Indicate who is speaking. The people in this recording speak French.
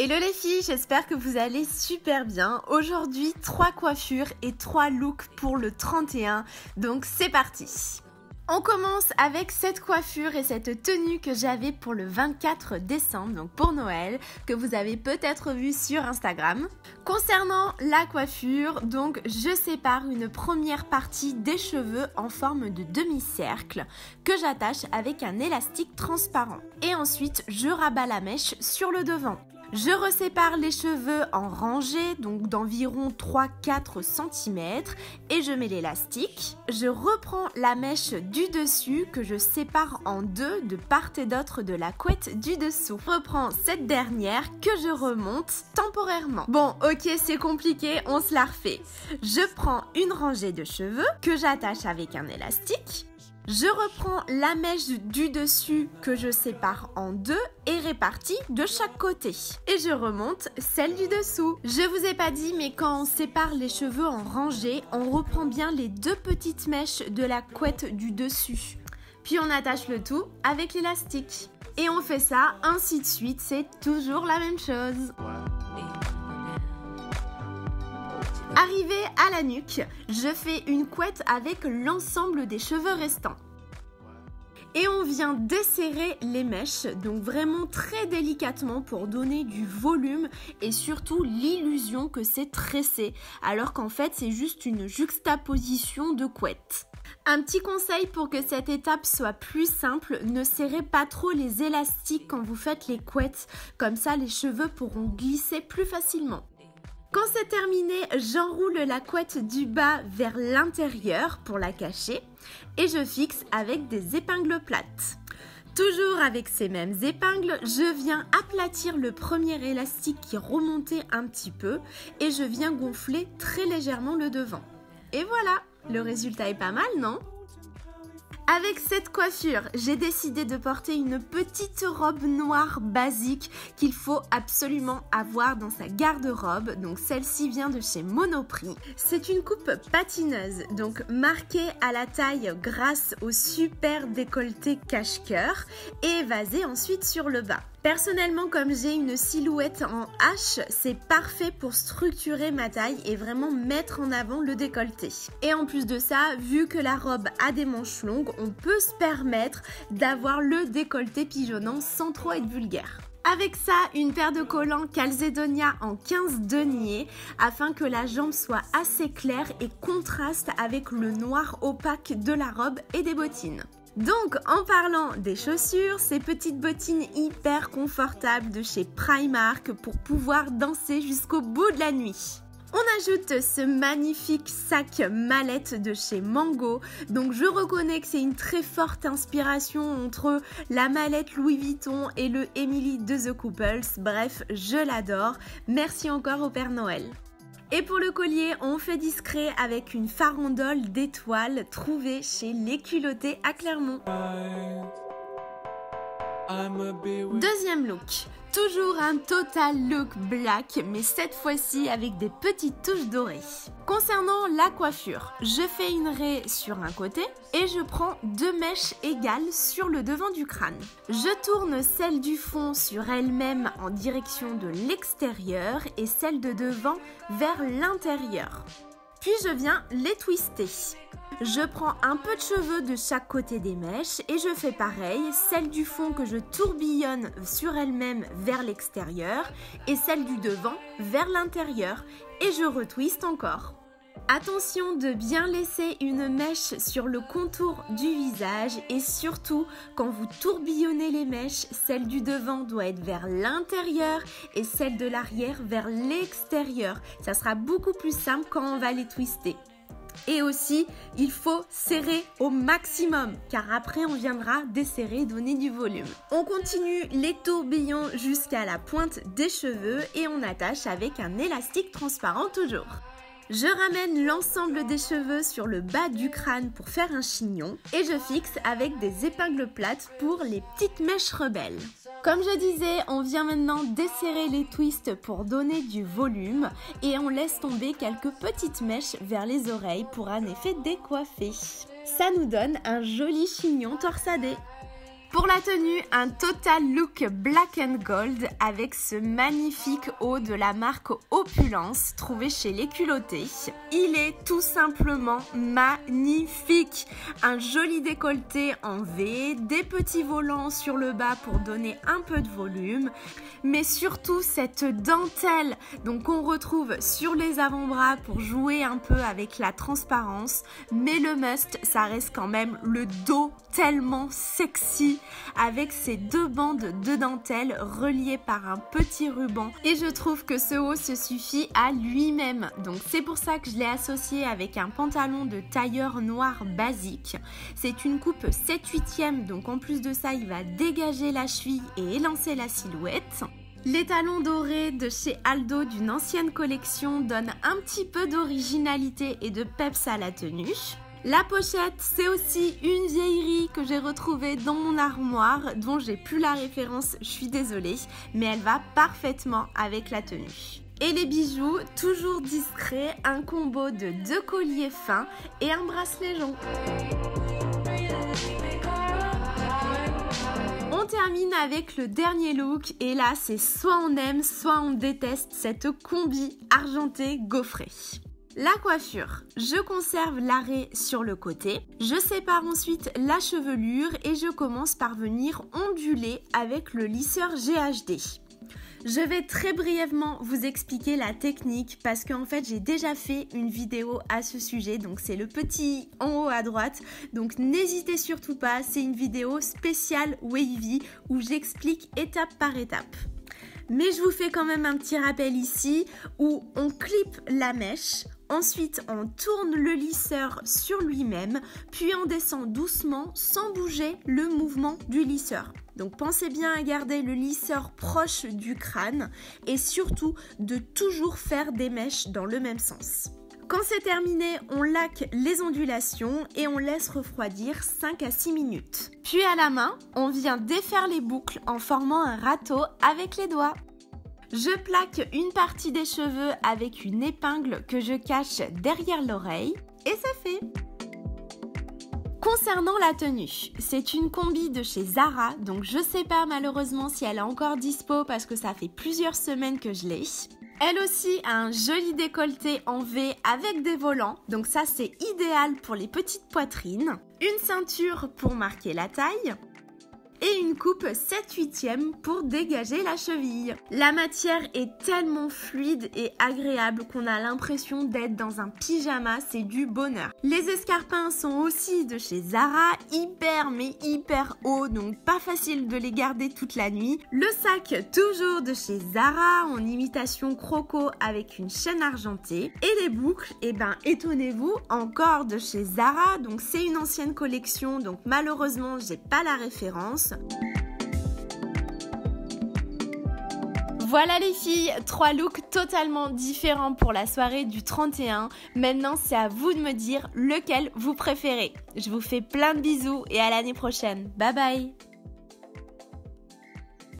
Speaker 1: Hello les filles, j'espère que vous allez super bien. Aujourd'hui, 3 coiffures et 3 looks pour le 31, donc c'est parti. On commence avec cette coiffure et cette tenue que j'avais pour le 24 décembre, donc pour Noël, que vous avez peut-être vu sur Instagram. Concernant la coiffure, donc je sépare une première partie des cheveux en forme de demi-cercle que j'attache avec un élastique transparent. Et ensuite, je rabats la mèche sur le devant. Je resépare les cheveux en rangées, donc d'environ 3-4 cm, et je mets l'élastique. Je reprends la mèche du dessus que je sépare en deux de part et d'autre de la couette du dessous. Je reprends cette dernière que je remonte temporairement. Bon, ok, c'est compliqué, on se la refait. Je prends une rangée de cheveux que j'attache avec un élastique. Je reprends la mèche du dessus que je sépare en deux et répartie de chaque côté. Et je remonte celle du dessous. Je vous ai pas dit, mais quand on sépare les cheveux en rangées, on reprend bien les deux petites mèches de la couette du dessus. Puis on attache le tout avec l'élastique. Et on fait ça ainsi de suite, c'est toujours la même chose. Arrivé à la nuque, je fais une couette avec l'ensemble des cheveux restants. Et on vient desserrer les mèches, donc vraiment très délicatement pour donner du volume et surtout l'illusion que c'est tressé, alors qu'en fait c'est juste une juxtaposition de couette. Un petit conseil pour que cette étape soit plus simple, ne serrez pas trop les élastiques quand vous faites les couettes, comme ça les cheveux pourront glisser plus facilement. Quand c'est terminé, j'enroule la couette du bas vers l'intérieur pour la cacher et je fixe avec des épingles plates. Toujours avec ces mêmes épingles, je viens aplatir le premier élastique qui remontait un petit peu et je viens gonfler très légèrement le devant. Et voilà, le résultat est pas mal, non ? Avec cette coiffure, j'ai décidé de porter une petite robe noire basique qu'il faut absolument avoir dans sa garde-robe. Donc celle-ci vient de chez Monoprix. C'est une coupe patineuse, donc marquée à la taille grâce au super décolleté cache-cœur et évasée ensuite sur le bas. Personnellement, comme j'ai une silhouette en H, c'est parfait pour structurer ma taille et vraiment mettre en avant le décolleté. Et en plus de ça, vu que la robe a des manches longues, on peut se permettre d'avoir le décolleté pigeonnant sans trop être vulgaire. Avec ça, une paire de collants Calzedonia en 15 deniers afin que la jambe soit assez claire et contraste avec le noir opaque de la robe et des bottines. Donc, en parlant des chaussures, ces petites bottines hyper confortables de chez Primark pour pouvoir danser jusqu'au bout de la nuit. On ajoute ce magnifique sac mallette de chez Mango, donc je reconnais que c'est une très forte inspiration entre la mallette Louis Vuitton et le Emily de The Couples, bref, je l'adore, merci encore au Père Noël. Et pour le collier, on fait discret avec une farandole d'étoiles trouvée chez Les Culottés à Clermont. Deuxième look, toujours un total look black, mais cette fois-ci avec des petites touches dorées. Concernant la coiffure, je fais une raie sur un côté et je prends deux mèches égales sur le devant du crâne. Je tourne celle du fond sur elle-même en direction de l'extérieur et celle de devant vers l'intérieur. Puis je viens les twister. Je prends un peu de cheveux de chaque côté des mèches et je fais pareil, celle du fond que je tourbillonne sur elle-même vers l'extérieur et celle du devant vers l'intérieur et je retwiste encore. Attention de bien laisser une mèche sur le contour du visage et surtout quand vous tourbillonnez les mèches, celle du devant doit être vers l'intérieur et celle de l'arrière vers l'extérieur. Ça sera beaucoup plus simple quand on va les twister. Et aussi, il faut serrer au maximum car après on viendra desserrer, donner du volume. On continue les tourbillons jusqu'à la pointe des cheveux et on attache avec un élastique transparent toujours. Je ramène l'ensemble des cheveux sur le bas du crâne pour faire un chignon et je fixe avec des épingles plates pour les petites mèches rebelles. Comme je disais, on vient maintenant desserrer les twists pour donner du volume et on laisse tomber quelques petites mèches vers les oreilles pour un effet décoiffé. Ça nous donne un joli chignon torsadé. Pour la tenue, un total look black and gold avec ce magnifique haut de la marque Opulence trouvé chez Les Culottés. Il est tout simplement magnifique. Un joli décolleté en V, des petits volants sur le bas pour donner un peu de volume, mais surtout cette dentelle donc on retrouve sur les avant-bras pour jouer un peu avec la transparence, mais le must, ça reste quand même le dos tellement sexy avec ces deux bandes de dentelle reliées par un petit ruban, et je trouve que ce haut se suffit à lui-même, donc c'est pour ça que je l'ai associé avec un pantalon de tailleur noir basique. C'est une coupe 7/8e, donc en plus de ça il va dégager la cheville et élancer la silhouette. Les talons dorés de chez Aldo d'une ancienne collection donnent un petit peu d'originalité et de peps à la tenue. La pochette, c'est aussi une vieillerie que j'ai retrouvée dans mon armoire, dont j'ai plus la référence, je suis désolée, mais elle va parfaitement avec la tenue. Et les bijoux, toujours discrets, un combo de 2 colliers fins et un bracelet jonc. On termine avec le dernier look et là c'est soit on aime, soit on déteste cette combi argentée gaufrée. La coiffure, je conserve l'arrêt sur le côté, je sépare ensuite la chevelure et je commence par venir onduler avec le lisseur GHD. Je vais très brièvement vous expliquer la technique parce qu'en fait j'ai déjà fait une vidéo à ce sujet, donc c'est le petit en haut à droite, donc n'hésitez surtout pas, c'est une vidéo spéciale wavy où j'explique étape par étape. Mais je vous fais quand même un petit rappel ici où on clip la mèche, ensuite on tourne le lisseur sur lui-même, puis on descend doucement sans bouger le mouvement du lisseur. Donc pensez bien à garder le lisseur proche du crâne et surtout de toujours faire des mèches dans le même sens. Quand c'est terminé, on laque les ondulations et on laisse refroidir 5 à 6 minutes. Puis à la main, on vient défaire les boucles en formant un râteau avec les doigts. Je plaque une partie des cheveux avec une épingle que je cache derrière l'oreille et c'est fait. Concernant la tenue, c'est une combi de chez Zara, donc je sais pas malheureusement si elle est encore dispo parce que ça fait plusieurs semaines que je l'ai. Elle aussi a un joli décolleté en V avec des volants, donc ça c'est idéal pour les petites poitrines. Une ceinture pour marquer la taille. Et une coupe 7/8e pour dégager la cheville. La matière est tellement fluide et agréable qu'on a l'impression d'être dans un pyjama, c'est du bonheur. Les escarpins sont aussi de chez Zara, hyper hauts, donc pas facile de les garder toute la nuit. Le sac toujours de chez Zara en imitation croco avec une chaîne argentée. Et les boucles, eh ben étonnez-vous, encore de chez Zara, donc c'est une ancienne collection, donc malheureusement j'ai pas la référence. Voilà les filles, 3 looks totalement différents pour la soirée du 31. Maintenant, c'est à vous de me dire lequel vous préférez. Je vous fais plein de bisous et à l'année prochaine. Bye bye!